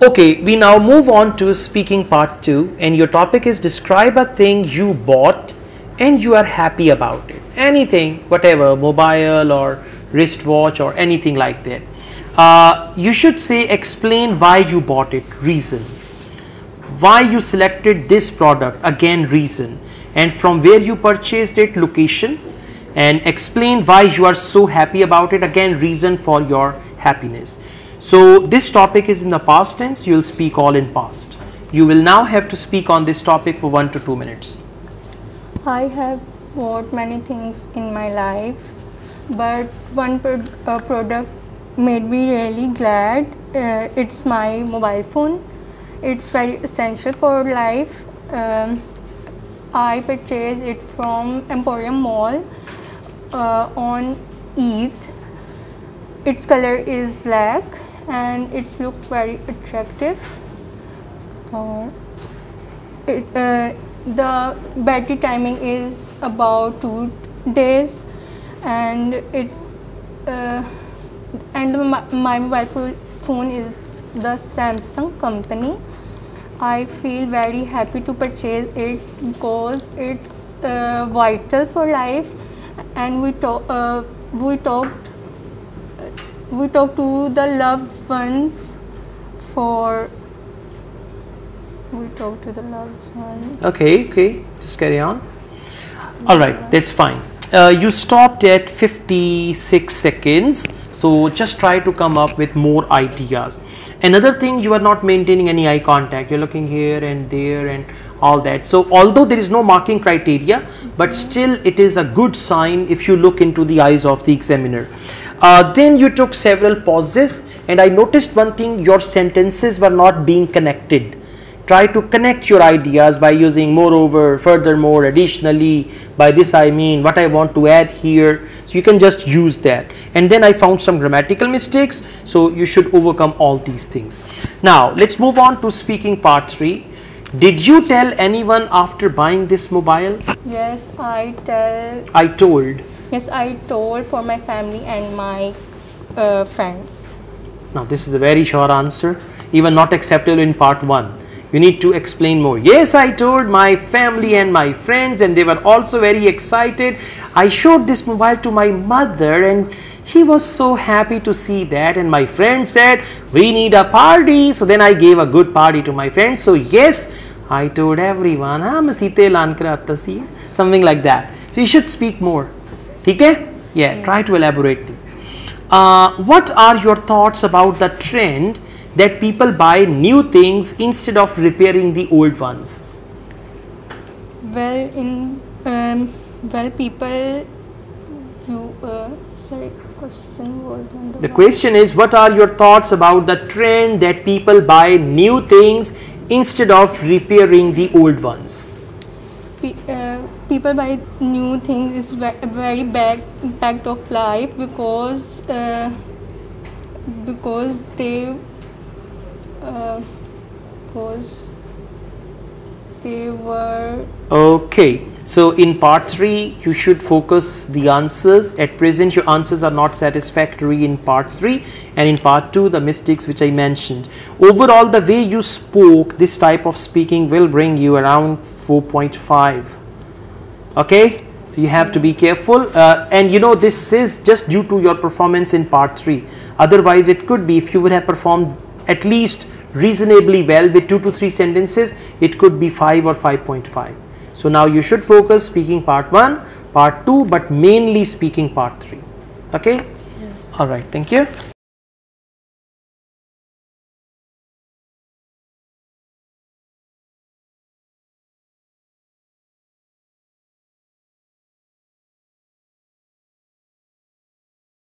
Okay, we now move on to speaking part 2, and your topic is describe a thing you bought and you are happy about it. Anything, whatever, mobile or wristwatch or anything like that. You should say explain why you bought it, reason. Why you selected this product, again reason. And from where you purchased it, location. And explain why you are so happy about it, again reason for your happiness. So this topic is in the past tense, you will speak all in past. You will now have to speak on this topic for 1 to 2 minutes. I have bought many things in my life, but one product made me really glad. It's my mobile phone. It's very essential for life. I purchased it from Emporium Mall on Eid. Its color is black and it's look very attractive. The battery timing is about 2 days, and it's my mobile phone is the Samsung company. I feel very happy to purchase it because it's vital for life, and we talk to the loved ones Okay, just carry on. Alright, that's fine. You stopped at 56 seconds, so just try to come up with more ideas. Another thing, you are not maintaining any eye contact, you're looking here and there and all that. So although there is no marking criteria, but still it is a good sign if you look into the eyes of the examiner. Then you took several pauses, and I noticed one thing, your sentences were not being connected. Try to connect your ideas by using moreover, furthermore, additionally, by this I mean, what I want to add here. So you can just use that. And then I found some grammatical mistakes, so you should overcome all these things. Now let's move on to speaking part 3. Did you tell anyone after buying this mobile? Yes, I told for my family and my friends. Now this is a very short answer, even not acceptable in part 1. You need to explain more. Yes, I told my family and my friends, and they were also very excited. I showed this mobile to my mother and she was so happy to see that, and my friend said we need a party, so then I gave a good party to my friends. So yes, I told everyone, something like that. So you should speak more. Okay? Yeah, try to elaborate. What are your thoughts about the trend that people buy new things instead of repairing the old ones? The question is, what are your thoughts about the trend that people buy new things instead of repairing the old ones? People buy new things is very bad impact of life because they were okay. So in part 3 you should focus the answers. At present your answers are not satisfactory in part 3, and in part 2 the mistakes which I mentioned. Overall, the way you spoke, this type of speaking will bring you around 4.5. okay, so you have to be careful, and you know this is just due to your performance in part 3. Otherwise it could be, if you would have performed at least reasonably well with 2 to 3 sentences, it could be 5 or 5.5. So now you should focus speaking part 1, part 2, but mainly speaking part 3. Okay? All right, thank you.